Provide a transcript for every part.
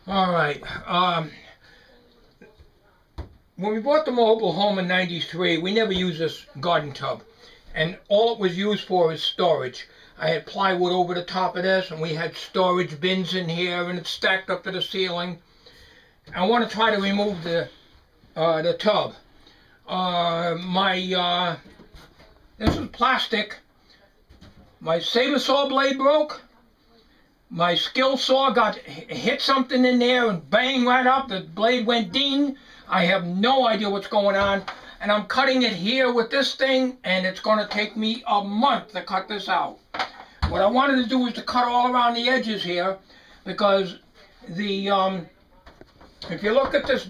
All right. When we bought the mobile home in '93, we never used this garden tub. And all it was used for is storage. I had plywood over the top of this, and we had storage bins in here, and it's stacked up to the ceiling. I want to try to remove the tub. This is plastic. My saber saw blade broke. My skill saw hit something in there and bang right up. The blade went ding. I have no idea what's going on. And I'm cutting it here with this thing, and it's going to take me a month to cut this out. What I wanted to do is to cut all around the edges here, because if you look at this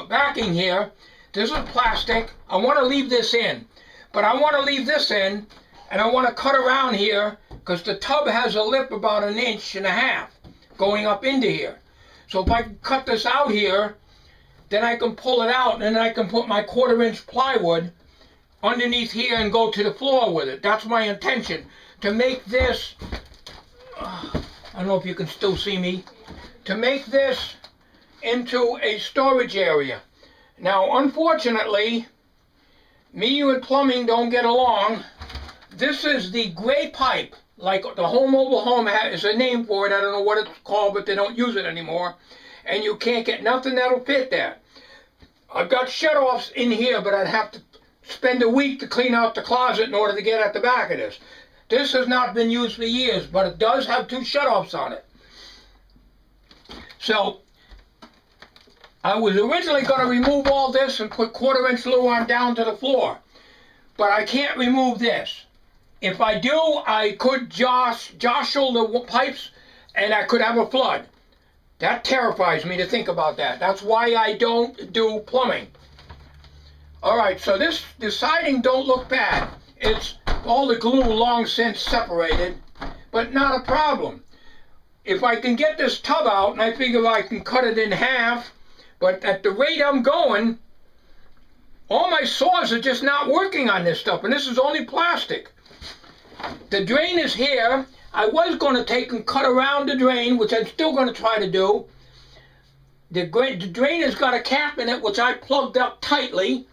backing here, this is plastic. I want to leave this in, but I want to leave this in, and I want to cut around here because the tub has a lip about 1.5 inches going up into here. So if I cut this out here, then I can pull it out, and then I can put my 1/4 inch plywood underneath here and go to the floor with it. That's my intention, to make this, I don't know if you can still see me, to make this into a storage area. Now, unfortunately, me and plumbing don't get along. This is the gray pipe, like the whole mobile home is a name for it. I don't know what it's called, but they don't use it anymore. And you can't get nothing that'll fit that. I've got shutoffs in here, but I'd have to spend a week to clean out the closet in order to get at the back of this. This has not been used for years, but it does have 2 shutoffs on it. So I was originally going to remove all this and put 1/4 inch luan down to the floor, but I can't remove this. If I do, I could jostle the pipes, and I could have a flood. That terrifies me to think about that. That's why I don't do plumbing. All right, so the siding don't look bad. It's all the glue long since separated, but not a problem. If I can get this tub out, and I figure I can cut it in half, but at the rate I'm going, all my saws are just not working on this stuff, and this is only plastic. The drain is here. I was going to take and cut around the drain, which I'm still going to try to do. The drain has got a cap in it, which I plugged up tightly.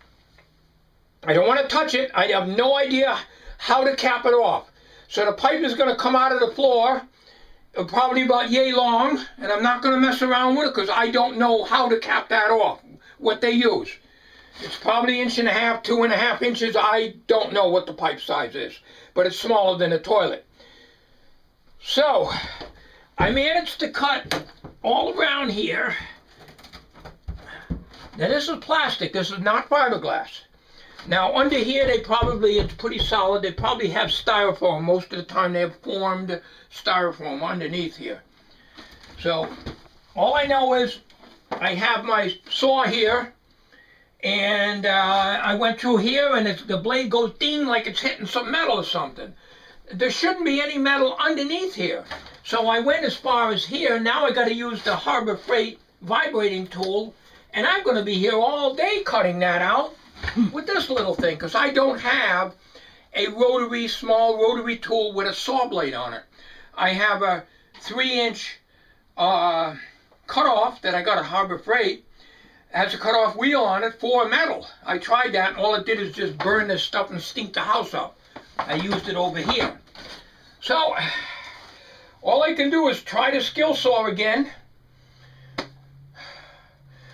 I don't want to touch it. I have no idea how to cap it off. So the pipe is going to come out of the floor, probably about yay long, and I'm not going to mess around with it because I don't know how to cap that off, what they use. It's probably 1.5 inches, 2.5 inches. I don't know what the pipe size is, but it's smaller than a toilet. So I managed to cut all around here. Now this is plastic. This is not fiberglass. Now under here it's pretty solid. They probably have styrofoam. Most of the time they have formed styrofoam underneath here. So all I know is I have my saw here, and I went through here, and the blade goes ding like it's hitting some metal or something. There shouldn't be any metal underneath here. So I went as far as here. Now I got to use the Harbor Freight vibrating tool, and I'm going to be here all day cutting that out with this little thing, because I don't have a small rotary tool with a saw blade on it. I have a 3-inch cutoff that I got at Harbor Freight. It has a cutoff wheel on it for metal. I tried that, and all it did is just burn this stuff and stink the house up. I used it over here. So all I can do is try to skill saw again.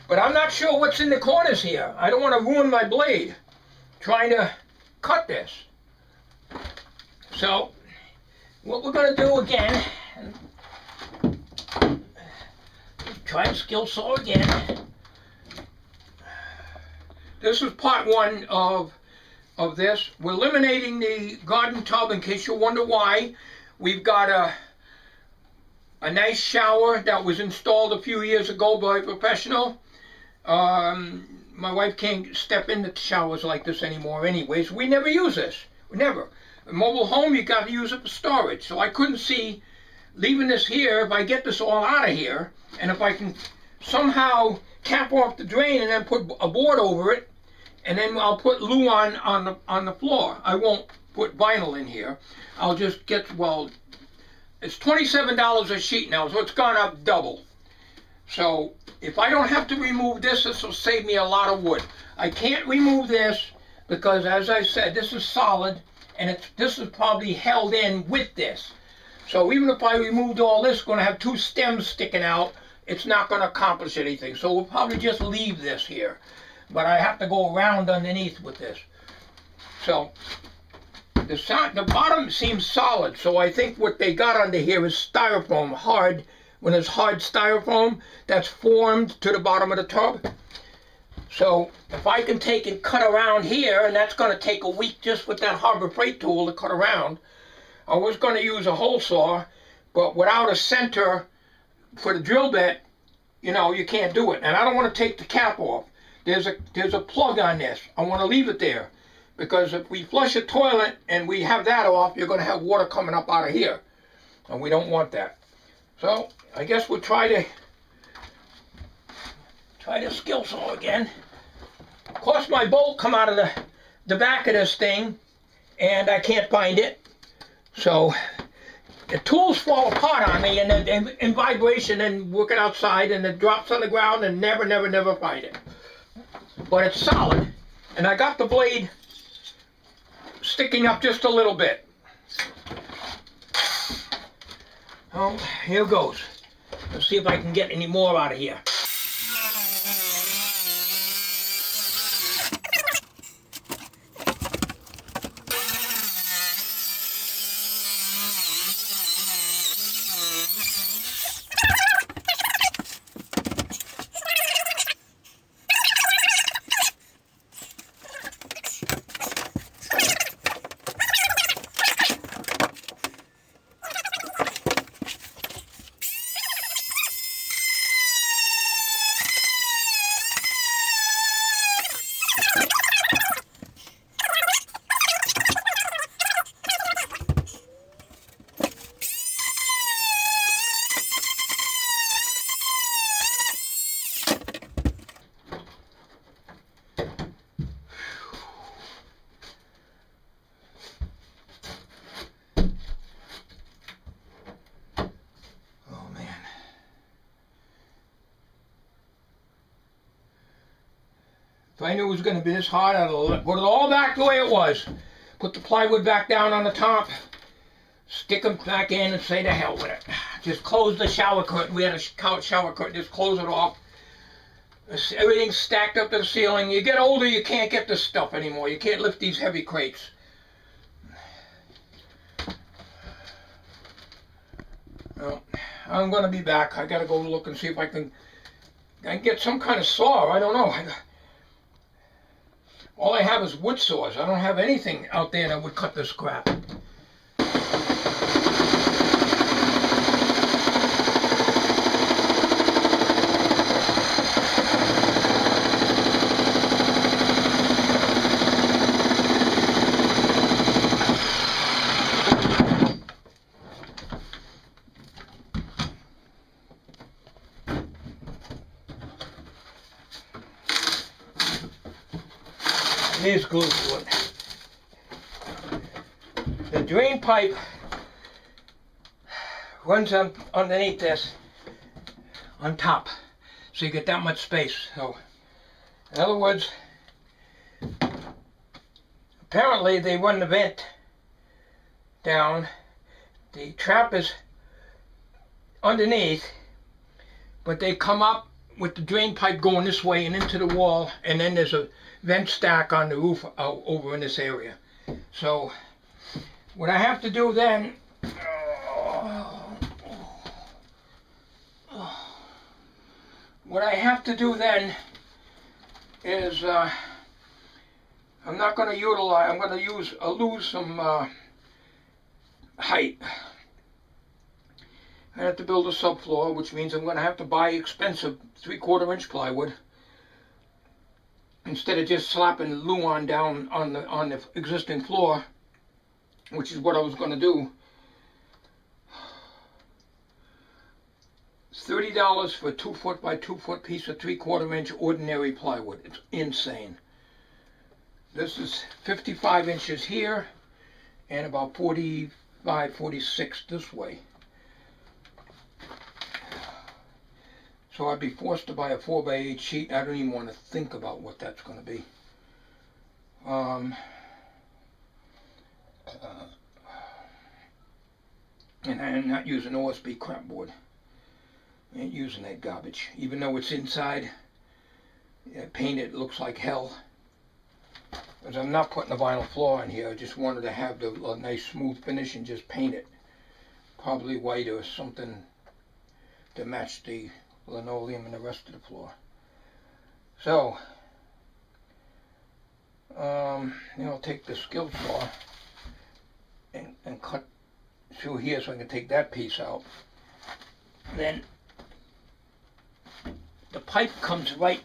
But I'm not sure what's in the corners here. I don't want to ruin my blade trying to cut this. So what we're going to do again, try and skill saw again. This is part 1 of this. We're eliminating the garden tub, in case you wonder why. We've got a nice shower that was installed a few years ago by a professional. My wife can't step into showers like this anymore anyways. We never use this. We never. A mobile home, you got to use it for storage. So I couldn't see leaving this here if I get this all out of here, and if I can somehow cap off the drain and then put a board over it, and then I'll put luan on the floor. I won't put vinyl in here. I'll just get, well, it's $27 a sheet now, so it's gone up double. So if I don't have to remove this, this will save me a lot of wood. I can't remove this because, as I said, this is solid, and this is probably held in with this. So even if I removed all this, going to have two stems sticking out, it's not going to accomplish anything. So we'll probably just leave this here. But I have to go around underneath with this. So the bottom seems solid, so I think what they got under here is styrofoam, hard. When it's hard styrofoam, that's formed to the bottom of the tub. So if I can take and cut around here, and that's going to take a week just with that Harbor Freight tool to cut around. I was going to use a hole saw, but without a center for the drill bit, you know, you can't do it. And I don't want to take the cap off. There's a plug on this. I want to leave it there, because if we flush a toilet and we have that off, you're going to have water coming up out of here, and we don't want that. So I guess we'll try the skill saw again. Of course, my bolt come out of the back of this thing, and I can't find it. So the tools fall apart on me, and in vibration, and working outside, and it drops on the ground, and never find it. But it's solid, and I got the blade sticking up just a little bit. Oh, here goes. Let's see if I can get any more out of here. If I knew it was going to be this hard, I'd have put it all back the way it was. Put the plywood back down on the top, stick them back in, and say to hell with it. Just close the shower curtain. We had a shower curtain. Just close it off. Everything's stacked up to the ceiling. You get older, you can't get this stuff anymore. You can't lift these heavy crates. Well, I'm going to be back. I got to go look and see if I can get some kind of saw. I don't know. All I have is wood saws. I don't have anything out there that would cut this crap. There's glue to it. The drain pipe runs underneath this on top, so you get that much space. So, in other words, apparently they run the vent down. The trap is underneath, but they come up with the drain pipe going this way and into the wall, and then there's a vent stack on the roof over in this area. So what I have to do then, is I'm not going to utilize. I'm going to lose some height. I have to build a subfloor, which means I'm going to have to buy expensive 3/4 inch plywood instead of just slapping Luan down on the existing floor, which is what I was going to do. It's $30 for a 2 foot by 2 foot piece of 3/4 inch ordinary plywood. It's insane. This is 55 inches here and about 45, 46 this way. So I'd be forced to buy a 4x8 sheet. I don't even want to think about what that's going to be. And I'm not using OSB crapboard. I ain't using that garbage. Even though it's inside, painted, it looks like hell. Because I'm not putting a vinyl floor in here. I just wanted to have a nice smooth finish and just paint it. Probably white or something to match the linoleum and the rest of the floor. So, I'll take the skilled saw and cut through here so I can take that piece out. Then the pipe comes right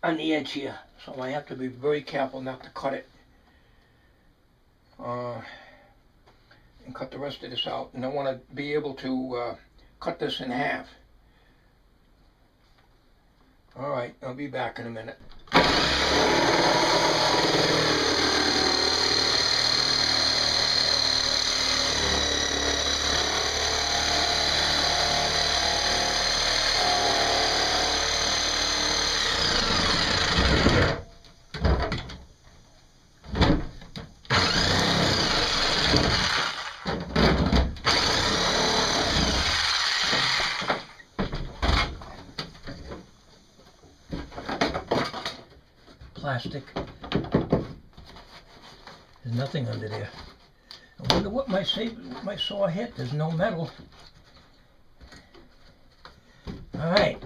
on the edge here, so I have to be very careful not to cut it. And cut the rest of this out. And I want to be able to cut this in half. Alright, I'll be back in a minute. Plastic. There's nothing under there. I wonder what my saw hit. There's no metal. Alright.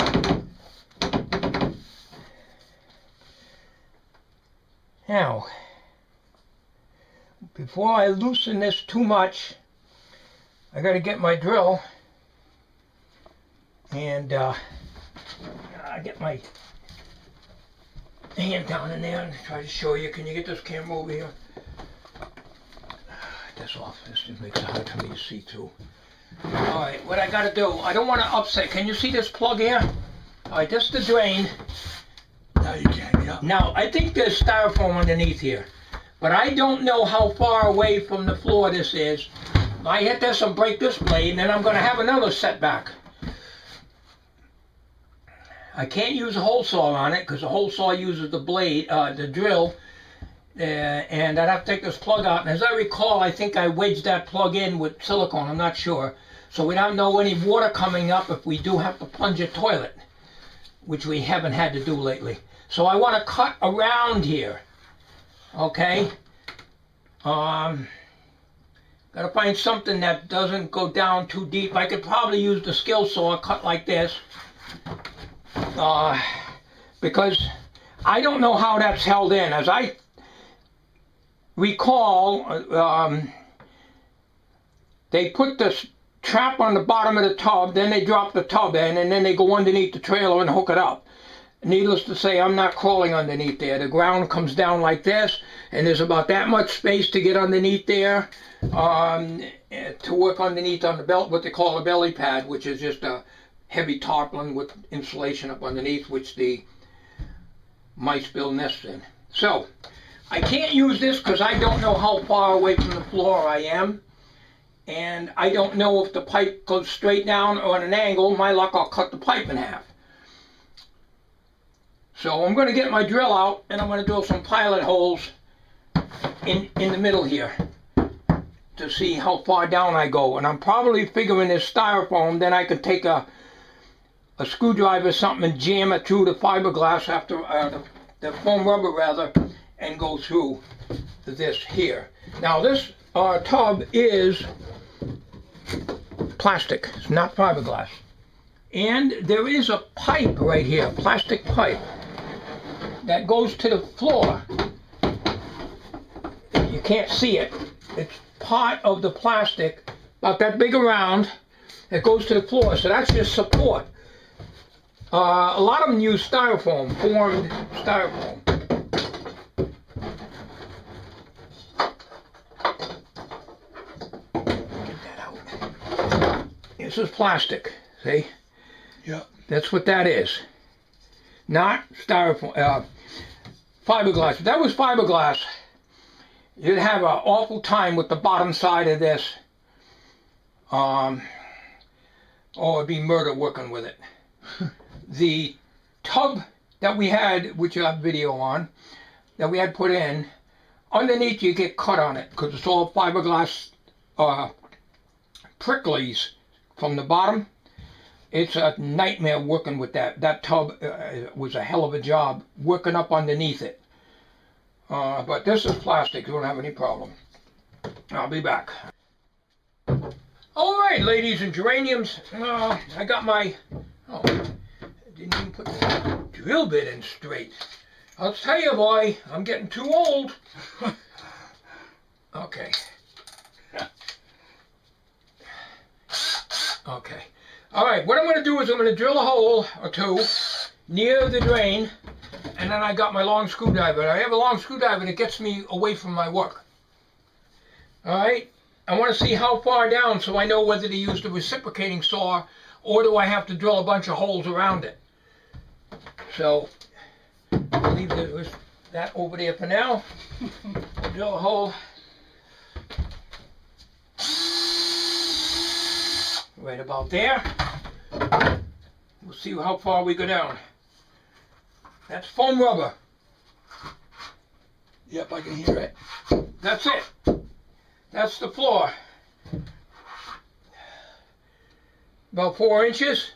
Now, before I loosen this too much, I got to get my drill and I get my hand down in there and try to show you. Can you get this camera over here? This off. This just makes it hard for me to see through. Alright, what I gotta do, I don't want to upset. Can you see this plug here? Alright, this is the drain. Now you can, yeah. Now, I think there's styrofoam underneath here, but I don't know how far away from the floor this is. If I hit this and break this blade, and then I'm going to have another setback. I can't use a hole saw on it because the hole saw uses the blade, the drill, and I'd have to take this plug out. And as I recall, I think I wedged that plug in with silicone. I'm not sure. So we don't know any water coming up if we do have to plunge a toilet, which we haven't had to do lately. So I want to cut around here. Okay. Got to find something that doesn't go down too deep. I could probably use the skill saw, cut like this. Because I don't know how that's held in. As I recall, they put this trap on the bottom of the tub, then they drop the tub in, and then they go underneath the trailer and hook it up. Needless to say, I'm not crawling underneath there. The ground comes down like this, and there's about that much space to get underneath there, to work underneath on the belt, what they call a belly pad, which is just a heavy tarpaulin with insulation up underneath, which the mice build nests in. So, I can't use this because I don't know how far away from the floor I am, and I don't know if the pipe goes straight down or at an angle. My luck, I'll cut the pipe in half. So I'm going to get my drill out, and I'm going to drill some pilot holes in the middle here to see how far down I go. And I'm probably figuring this styrofoam, then I can take a screwdriver or something and jam it through the fiberglass, after the foam rubber rather, and go through this here. Now this tub is plastic, it's not fiberglass. And there is a pipe right here, plastic pipe, that goes to the floor. You can't see it. It's part of the plastic, about that big around, that goes to the floor. So that's just support. A lot of them use styrofoam, formed styrofoam. Get that out. This is plastic, see? Yeah. That's what that is. Not styrofoam, fiberglass. If that was fiberglass, you'd have an awful time with the bottom side of this. It'd be murder working with it. the tub that we had, which I have video on, that we had put in, underneath you get cut on it because it's all fiberglass pricklies from the bottom. It's a nightmare working with that. That tub was a hell of a job working up underneath it. But this is plastic, you don't have any problem. I'll be back. All right, ladies and geraniums, I got my, I didn't even put the drill bit in straight. I'll tell you, boy, I'm getting too old. Okay. Okay. All right, what I'm going to do is I'm going to drill a hole or two near the drain, and then I got my long screwdriver. I have a long screwdriver that gets me away from my work. All right, I want to see how far down so I know whether to use the reciprocating saw or do I have to drill a bunch of holes around it. So I'll leave that over there for now. Drill a hole right about there. We'll see how far we go down. That's foam rubber. Yep, I can hear it. That's it. That's the floor. About 4 inches.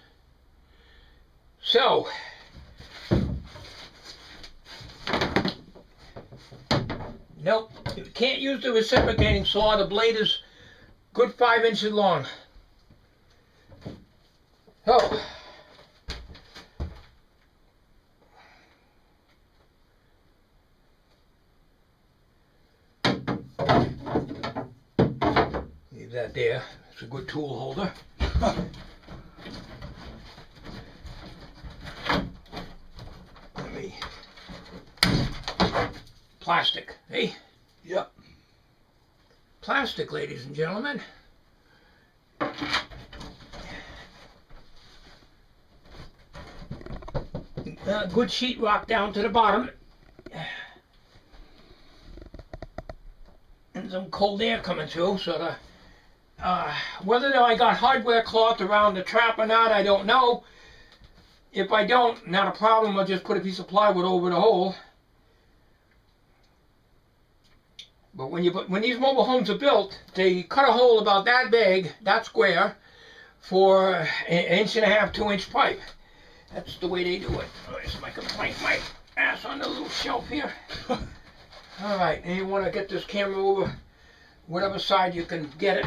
So, nope, you can't use the reciprocating saw. The blade is good 5 inches long. Oh. Leave that there. It's a good tool holder. Let me. Plastic, eh? Yep. Plastic, ladies and gentlemen. Good sheetrock down to the bottom. And some cold air coming through, so the whether I got hardware cloth around the trap or not, I don't know. If I don't, not a problem, I'll just put a piece of plywood over the hole. But when these mobile homes are built, they cut a hole about that big, that square, for an 1.5 to 2 inch pipe. That's the way they do it. So I can plank my ass on the little shelf here. Alright, and you want to get this camera over whatever side you can get it.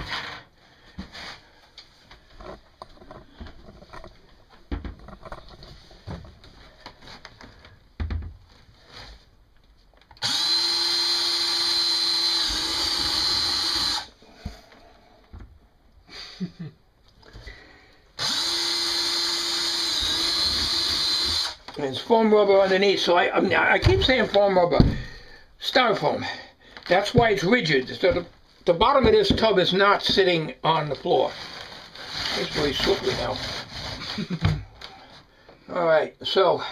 There's foam rubber underneath, so I keep saying foam rubber. Styrofoam. That's why it's rigid. So the bottom of this tub is not sitting on the floor. It's very slippery now. Alright, so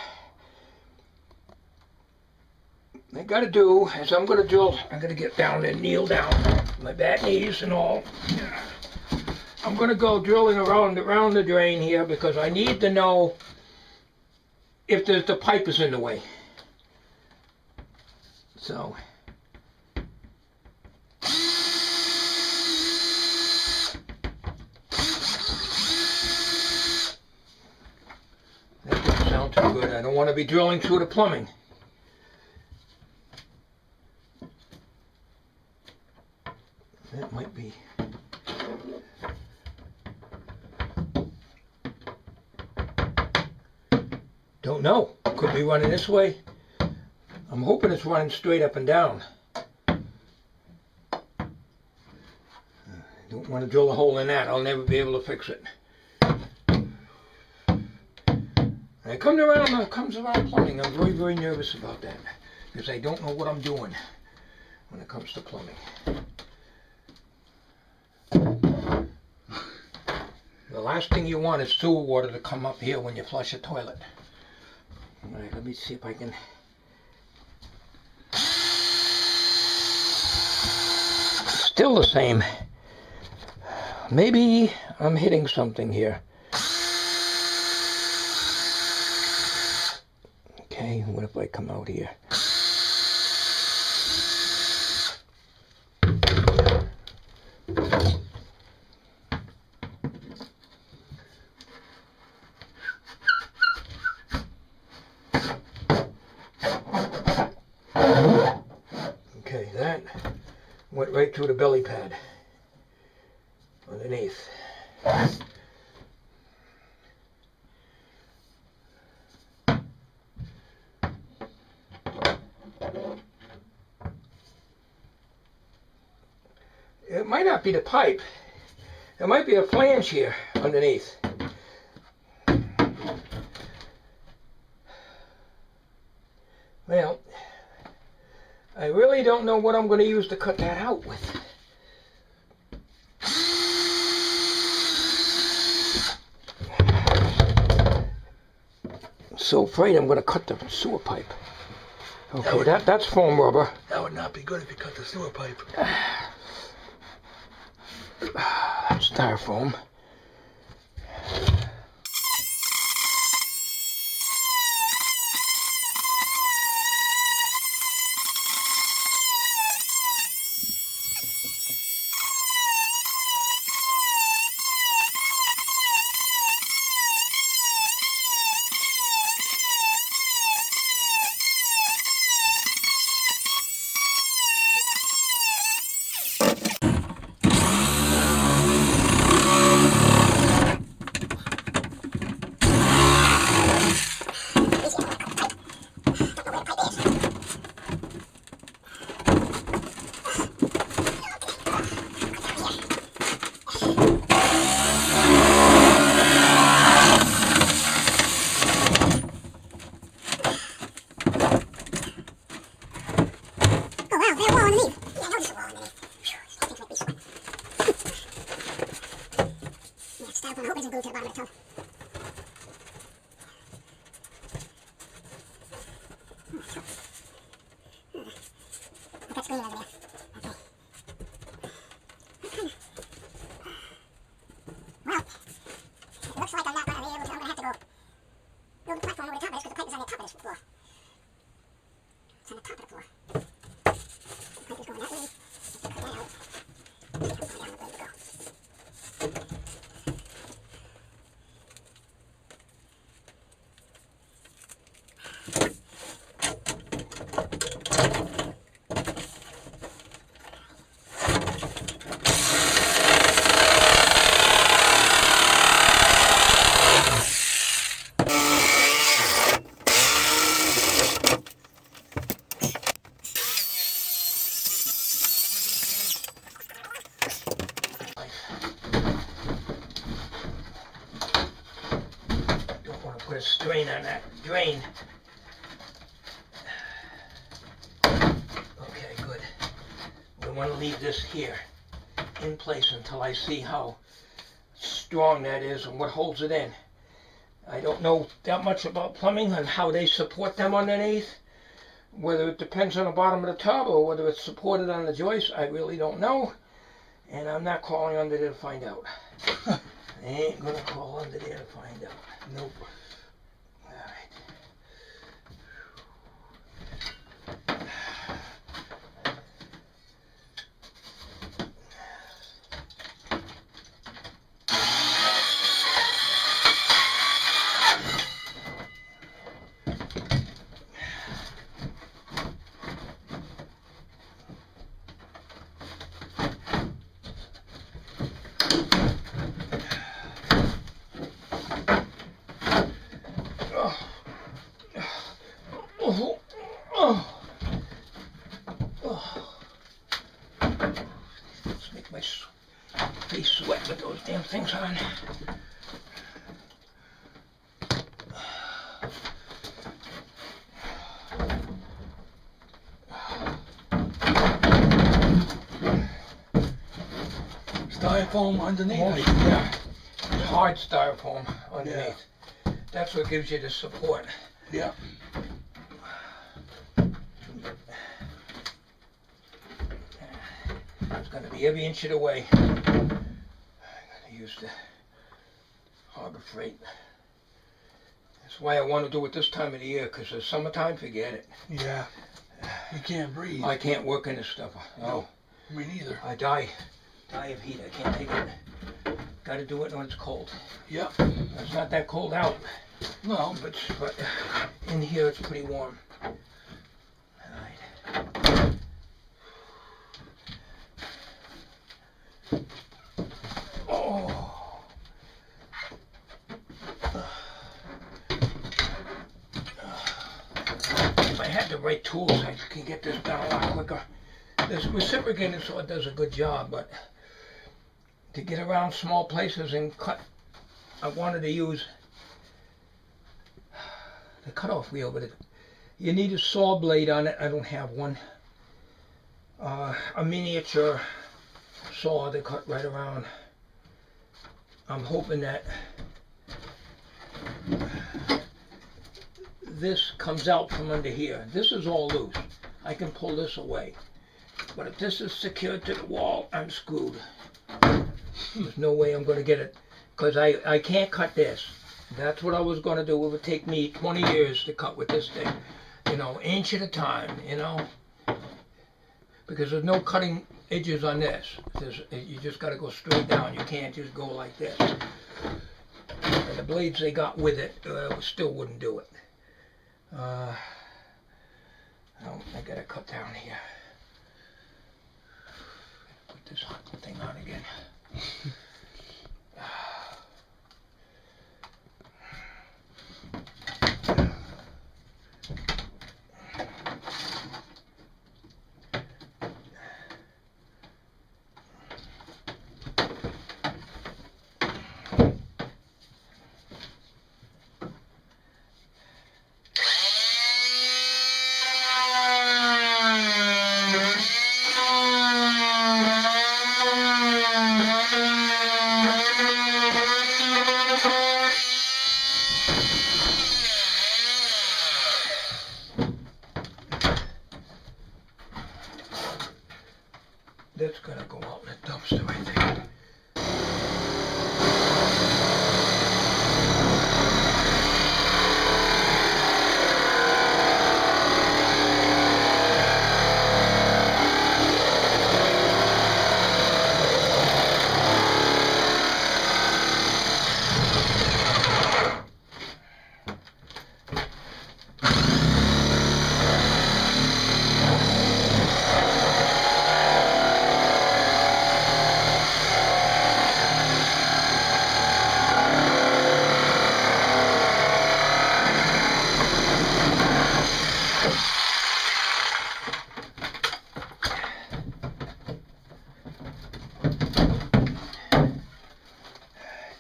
what I gotta do is I'm gonna get down and kneel down. My bad knees and all. I'm gonna go drilling around the drain here because I need to know if the pipe is in the way. So that doesn't sound too good. I don't want to be drilling through the plumbing. That might be. Don't know. Could be running this way. I'm hoping it's running straight up and down. Don't want to drill a hole in that. I'll never be able to fix it. When it comes around plumbing, I'm very, very nervous about that because I don't know what I'm doing when it comes to plumbing. The last thing you want is sewer water to come up here when you flush a toilet. All right, let me see if I can. Still the same. Maybe I'm hitting something here. Okay, what if I come out here? Okay, that went right through the belly pad underneath. It might not be the pipe. There might be a flange here underneath. Well, I really don't know what I'm going to use to cut that out with. I'm so afraid I'm going to cut the sewer pipe. Okay, that's foam rubber. That would not be good if you cut the sewer pipe. Styrofoam. Put a strain on that drain. Okay, good. We want to leave this here in place until I see how strong that is and what holds it in. I don't know that much about plumbing and how they support them underneath. Whether it depends on the bottom of the tub or whether it's supported on the joist, I really don't know. And I'm not crawling under there to find out. I ain't gonna crawl under there to find out. Nope. Let's make my face sweat with those damn things on. Styrofoam underneath. Yeah, hard styrofoam underneath. Yeah. That's what gives you the support. Yeah. It's going to be every inch of the way. I'm going to use the Harbor Freight That's why I want to do it this time of the year, because the summertime, forget it. Yeah. You can't breathe. I can't work in this stuff. No. Me neither. I die of heat. I can't take it. Got to do it when it's cold. Yep. It's not that cold out. No. But in here it's pretty warm. Alright. Oh. If I had the right tools, I can get this done a lot quicker. This reciprocating saw does a good job, but to get around small places and cut, I wanted to use the cutoff wheel, but you need a saw blade on it. I don't have one. A miniature saw to cut right around. I'm hoping that this comes out from under here. This is all loose. I can pull this away. But if this is secured to the wall, I'm screwed. There's no way I'm going to get it, because I can't cut this. That's what I was going to do. It would take me 20 years to cut with this thing. You know, inch at a time, you know. Because there's no cutting edges on this. You just got to go straight down. You can't just go like this. And the blades they got with it still wouldn't do it. I got to cut down here. Put this hot thing on again. That's gonna go out in the dumpster right there.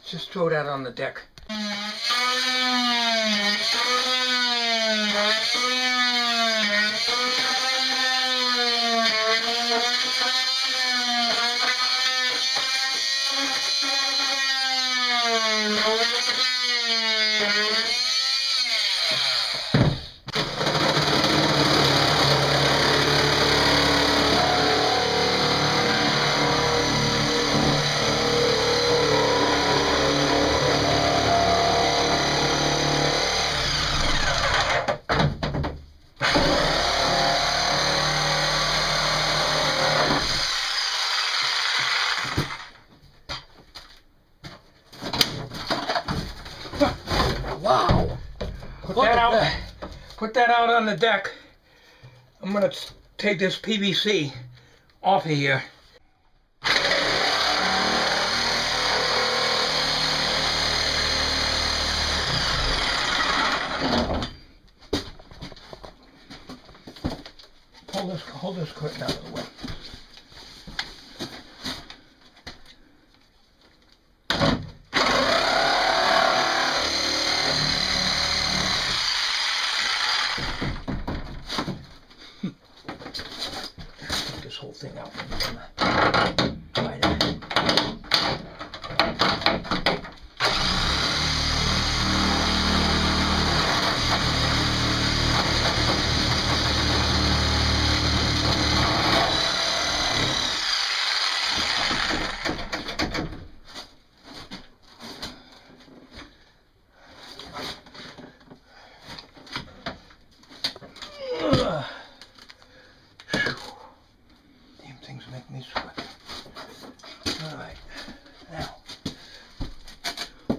Just throw that on the deck. Wow! Put that out on the deck. I'm gonna take this PVC off of here. Hold this curtain out of the way. Take this whole thing out.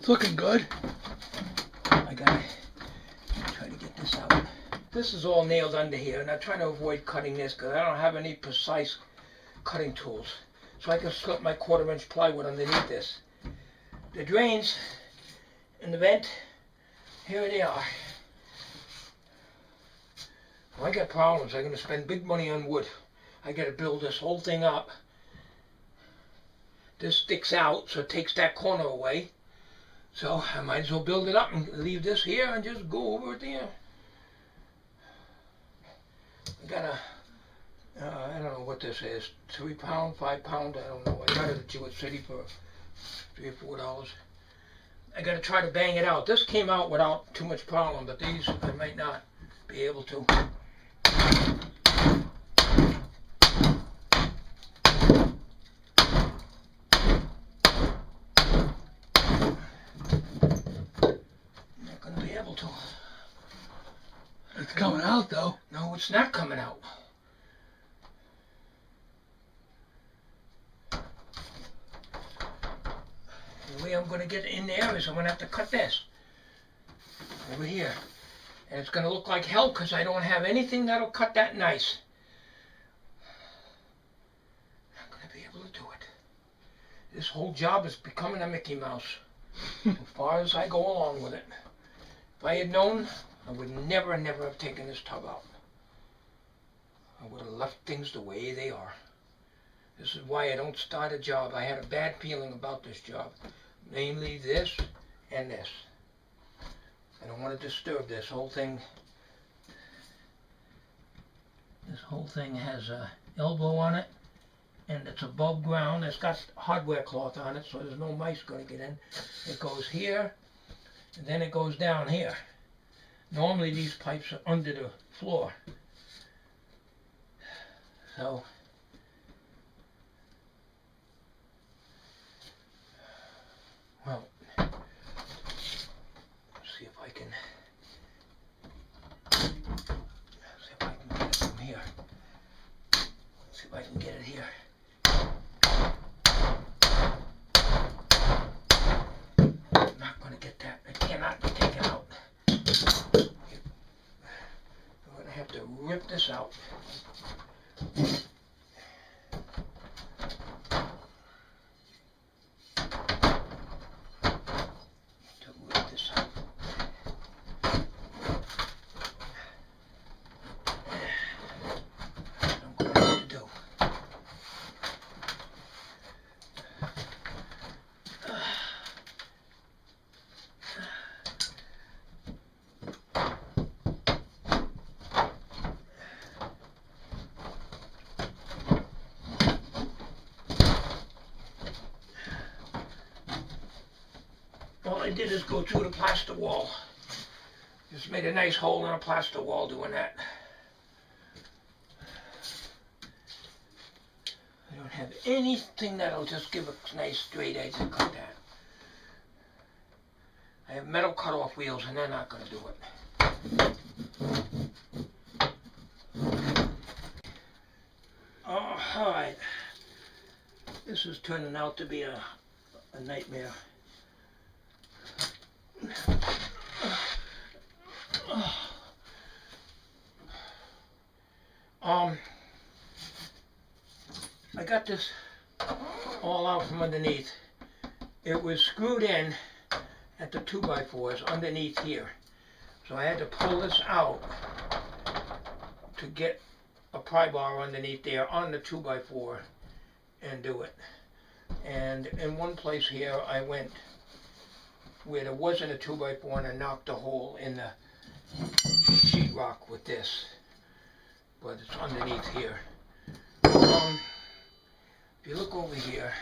It's looking good. I gotta try to get this out. This is all nailed under here, and I'm trying to avoid cutting this because I don't have any precise cutting tools. So I can slip my 1/4-inch plywood underneath this. The drains in the vent, here they are. Well, I got problems. I'm going to spend big money on wood. I got to build this whole thing up. This sticks out, so it takes that corner away. So I might as well build it up and leave this here and just go over it there. I got a, I don't know what this is, 3 pound, 5 pound, I don't know. I got it at Jewett City for $3 or $4. I got to try to bang it out. This came out without too much problem, but these I might not be able to. Not going to be able to. It's coming out though. No, it's not coming out. The way I'm going to get in there is I'm going to have to cut this over here. And it's going to look like hell because I don't have anything that'll cut that nice. I'm not going to be able to do it. This whole job is becoming a Mickey Mouse as far as I go along with it. If I had known, I would never have taken this tub out. I would have left things the way they are. This is why I don't start a job. I had a bad feeling about this job. Namely this and this. I don't want to disturb this whole thing. This whole thing has a elbow on it, and it's above ground. It's got hardware cloth on it, so there's no mice going to get in. It goes here, and then it goes down here. Normally these pipes are under the floor. So well, let's see if I can get it from here. See if I can get it here. I'm not going to get that. I cannot be taken out. I'm going to have to rip this out. All I did is go through the plaster wall. Just made a nice hole in a plaster wall doing that. I don't have anything that'll just give a nice straight edge and cut that. I have metal cut-off wheels and they're not going to do it. Alright. This is turning out to be a nightmare. I got this all out from underneath. It was screwed in at the 2x4s underneath here. So I had to pull this out to get a pry bar underneath there on the 2x4 and do it. And in one place here I went where there wasn't a 2x4 and I knocked a hole in the sheetrock with this, but it's underneath here. If you look over here,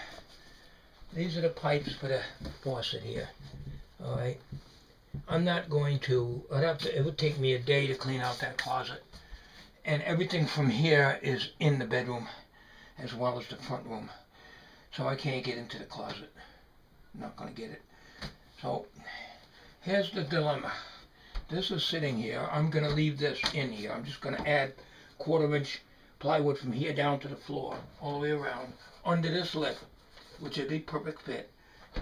these are the pipes for the faucet here. Alright, I'm not going to, it would take me a day to clean out that closet. And everything from here is in the bedroom as well as the front room. So I can't get into the closet. I'm not going to get it. So here's the dilemma. This is sitting here. I'm going to leave this in here. I'm just going to add 1/4-inch plywood from here down to the floor, all the way around, under this lip, which would be perfect fit.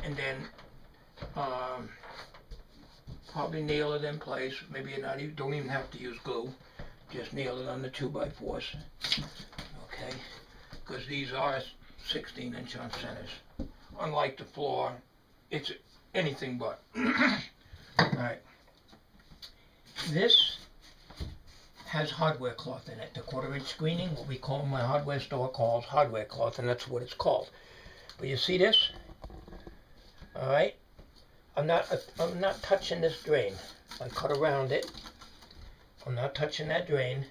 And then Probably nail it in place. Maybe you don't even have to use glue. Just nail it on the 2x4s. Okay, because these are 16-inch on centers. Unlike the floor, it's anything but. Alright. This has hardware cloth in it. The 1/4-inch screening, what we call, my hardware store calls hardware cloth, and that's what it's called. But you see this? Alright. I'm not touching this drain. I cut around it. I'm not touching that drain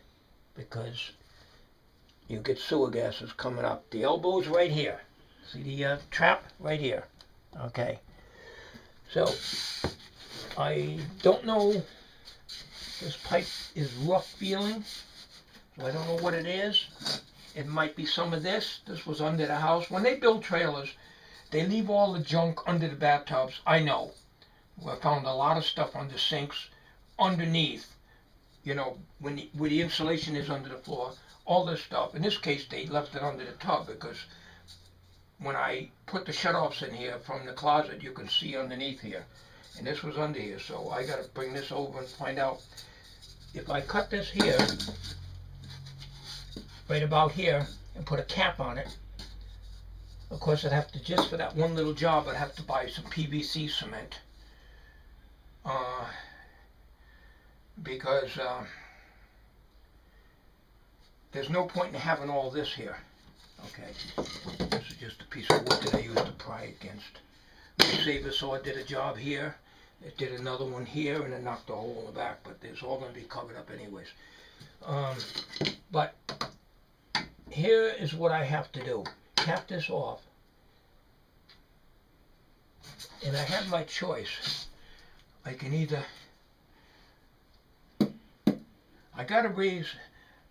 because you get sewer gases coming up. The elbow's right here. See the trap? Right here. Okay. So, I don't know, this pipe is rough feeling, so I don't know what it is. It might be some of this. This was under the house. When they build trailers, they leave all the junk under the bathtubs. I know. I found a lot of stuff under sinks, underneath, you know, where the insulation is under the floor, all this stuff. In this case, they left it under the tub because when I put the shutoffs in here from the closet, you can see underneath here. And this was under here, so I got to bring this over and find out. If I cut this here, right about here, and put a cap on it, of course I'd have to, just for that one little job, I'd have to buy some PVC cement. Because there's no point in having all this here. Okay, this is just a piece of wood that I used to pry against. The saver saw did a job here, it did another one here, and it knocked a hole in the back, but it's all going to be covered up anyways. But here is what I have to do. Cap this off. And I have my choice. I can either, I got to raise,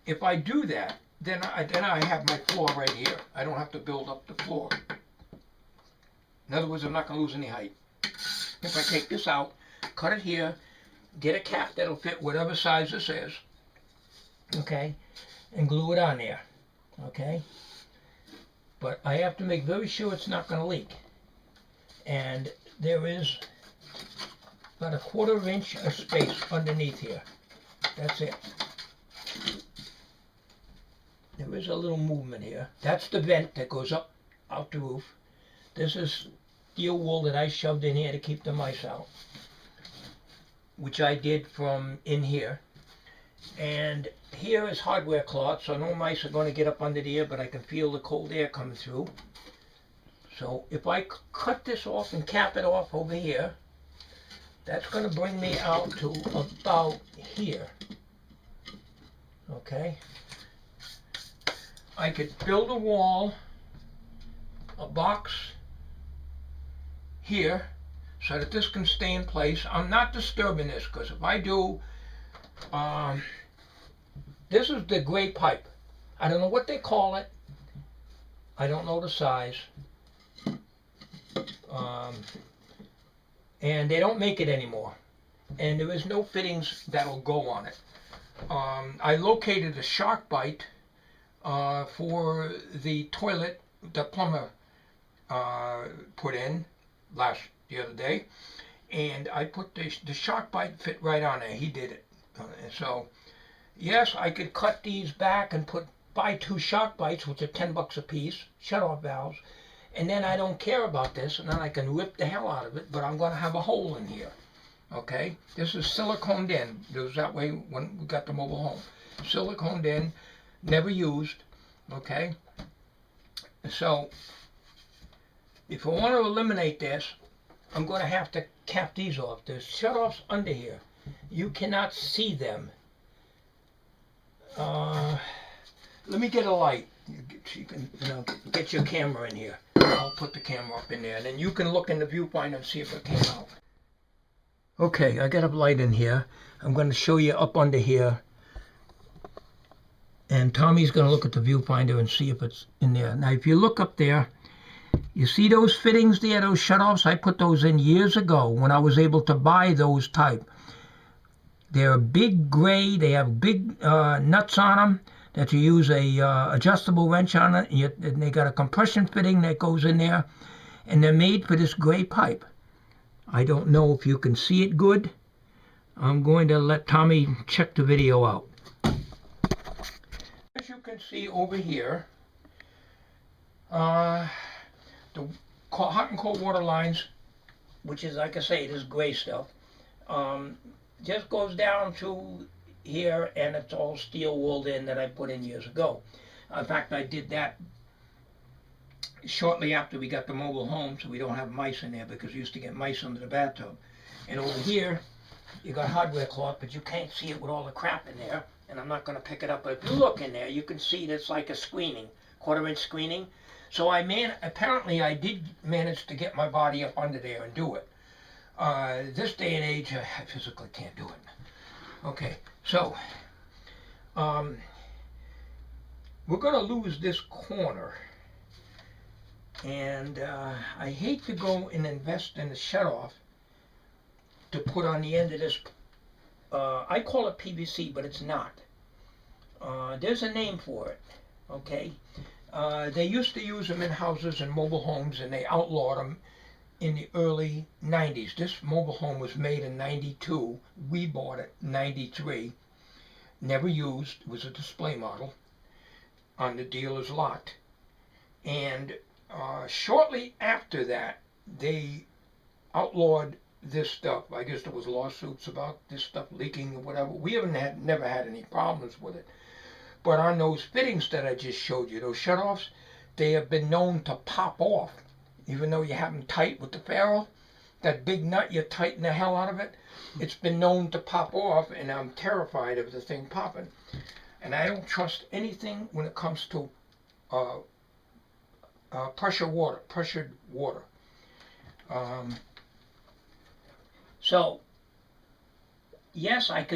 if I do that, then I have my floor right here. I don't have to build up the floor. In other words, I'm not going to lose any height. If I take this out, cut it here, get a cap that'll fit whatever size this is, okay, and glue it on there, okay? But I have to make very sure it's not going to leak. And there is about a 1/4 inch of space underneath here. That's it. There is a little movement here. That's the vent that goes up out the roof. This is steel wool that I shoved in here to keep the mice out, which I did from in here. And here is hardware cloth, so no mice are going to get up under there, but I can feel the cold air coming through. So if I cut this off and cap it off over here, that's going to bring me out to about here. Okay. I could build a wall, a box here, so that this can stay in place. I'm not disturbing this, because if I do, this is the gray pipe. I don't know what they call it. I don't know the size. And they don't make it anymore. And there is no fittings that'll go on it. I located a shark bite for the toilet the plumber put in the other day, and I put the shark bite fit right on there. He did it. So yes, I could cut these back and buy 2 shark bites, which are $10 a piece, shut-off valves, and then I don't care about this, and then I can rip the hell out of it, but I'm going to have a hole in here. Okay, this is siliconed in. It was that way when we got the mobile home. Siliconed in, never used. Okay, so if I want to eliminate this, I'm going to have to cap these off. There's shut-offs under here. You cannot see them. Let me get a light. You can, get your camera in here. I'll put the camera up in there, and then you can look in the viewfinder and see if it came out. Okay, I got a light in here. I'm going to show you up under here. And Tommy's going to look at the viewfinder and see if it's in there. Now, if you look up there, you see those fittings there, those shutoffs? I put those in years ago when I was able to buy those type. They're big gray. They have big nuts on them that you use a adjustable wrench on it. And they got a compression fitting that goes in there. And they're made for this gray pipe. I don't know if you can see it good. I'm going to let Tommy check the video out. As you can see over here, the hot and cold water lines, which is, like I say, this gray stuff, just goes down to here, and it's all steel walled in that I put in years ago. In fact, I did that shortly after we got the mobile home, so we don't have mice in there, because we used to get mice under the bathtub. And over here, you got hardware cloth, but you can't see it with all the crap in there, and I'm not going to pick it up. But if you look in there, you can see that's like a screening, quarter-inch screening. So apparently I did manage to get my body up under there and do it. This day and age, I physically can't do it. Okay, so we're going to lose this corner, and I hate to go and invest in the shutoff to put on the end of this. I call it PVC, but it's not. There's a name for it, okay? They used to use them in houses and mobile homes, and they outlawed them in the early 90s. This mobile home was made in 92. We bought it in 93. Never used. It was a display model on the dealer's lot. And shortly after that, they outlawed this stuff. I guess there was lawsuits about this stuff leaking or whatever. We never had any problems with it. But on those fittings that I just showed you, those shutoffs, they have been known to pop off. Even though you have them tight with the ferrule, that big nut, you tighten the hell out of it, it's been known to pop off, and I'm terrified of the thing popping. And I don't trust anything when it comes to pressured water. So, yes, I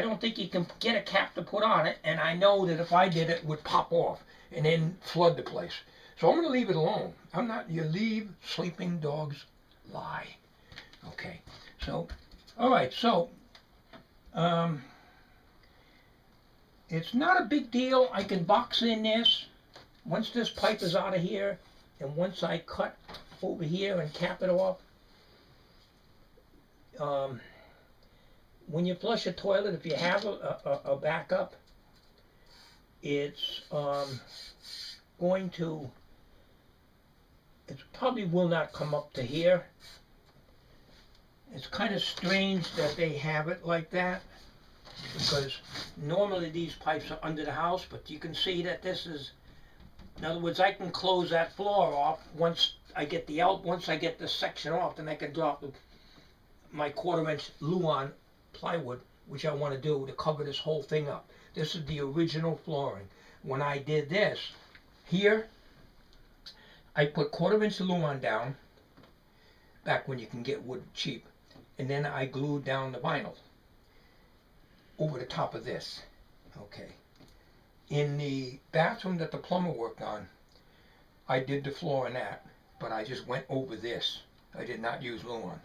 don't think you can get a cap to put on it, and I know that if I did it, would pop off and then flood the place. So I'm going to leave it alone. You leave sleeping dogs lie. Okay, so, all right, so, it's not a big deal. I can box in this. Once this pipe is out of here, and once I cut over here and cap it off, when you flush a toilet, if you have a backup, it's it probably will not come up to here. It's kind of strange that they have it like that, because normally these pipes are under the house, but you can see that this is, in other words, I can close that floor off once I get this section off, then I can drop my 1/4-inch Luan plywood, which I want to do to cover this whole thing up. This is the original flooring. When I did this here, I put 1/4-inch Luan down, back when you can get wood cheap, and then I glued down the vinyl over the top of this. Okay. In the bathroom that the plumber worked on, I did the floor in that, but I just went over this. I did not use Luan.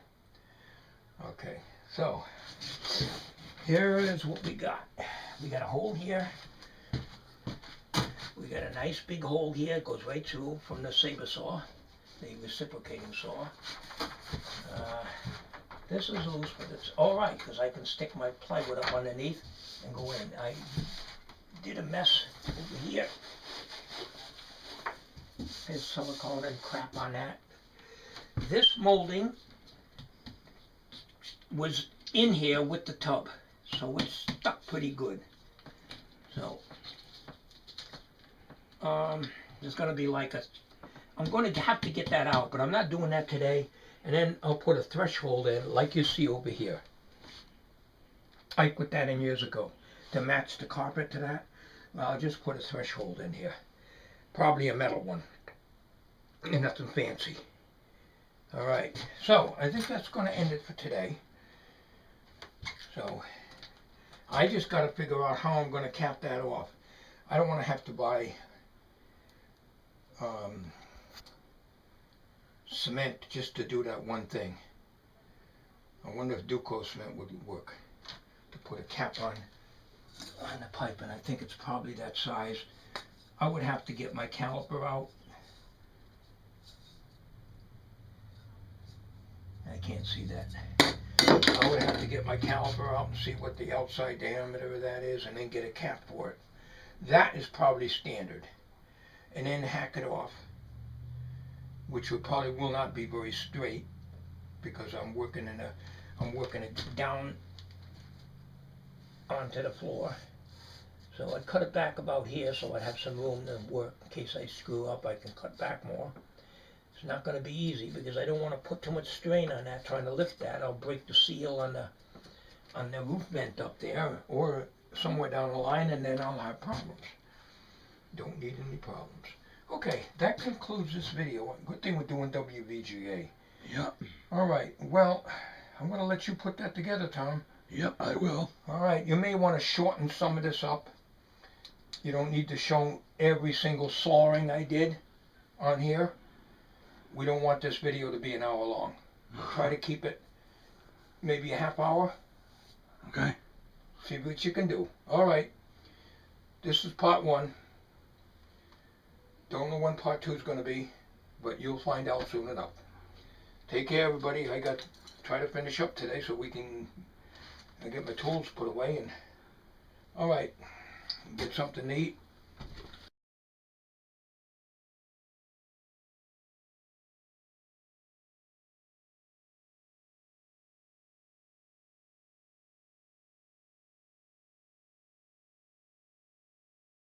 Okay, so here is what we got. We got a hole here. We got a nice big hole here. It goes right through from the saber saw, the reciprocating saw. This is loose, but it's all right, because I can stick my plywood up underneath and go in. I did a mess over here. There's silicone and crap on that. This molding was in here with the tub, so it's stuck pretty good. So there's going to be like I'm going to have to get that out, but I'm not doing that today. And then I'll put a threshold in, like you see over here. I put that in years ago to match the carpet to that. Well, I'll just put a threshold in here, probably a metal one, and nothing fancy. All right, so I think that's going to end it for today. So I just got to figure out how I'm going to cap that off. I don't want to have to buy cement just to do that one thing. I wonder if Duco cement would work to put a cap on the pipe, and I think it's probably that size. I would have to get my caliper out. I can't see that. I would have to get my caliper out and see what the outside diameter of that is and then get a cap for it. That is probably standard. And then hack it off, which will not be very straight because I'm working it down onto the floor. So I'd cut it back about here so I'd have some room to work. In case I screw up, I can cut back more. It's not going to be easy because I don't want to put too much strain on that trying to lift that. I'll break the seal on the roof vent up there or somewhere down the line, and then I'll have problems. Don't need any problems. Okay, that concludes this video. Good thing we're doing WVGA. Yep. All right, well, I'm going to let you put that together, Tom. Yep, I will. All right, you may want to shorten some of this up. You don't need to show every single sawing I did on here. We don't want this video to be an hour long. Try to keep it maybe a half hour. Okay. See what you can do. All right, this is part 1. Don't know when part 2 is going to be, but you'll find out soon enough. Take care, everybody. I got to try to finish up today so we can get my tools put away. And all right, get something to eat.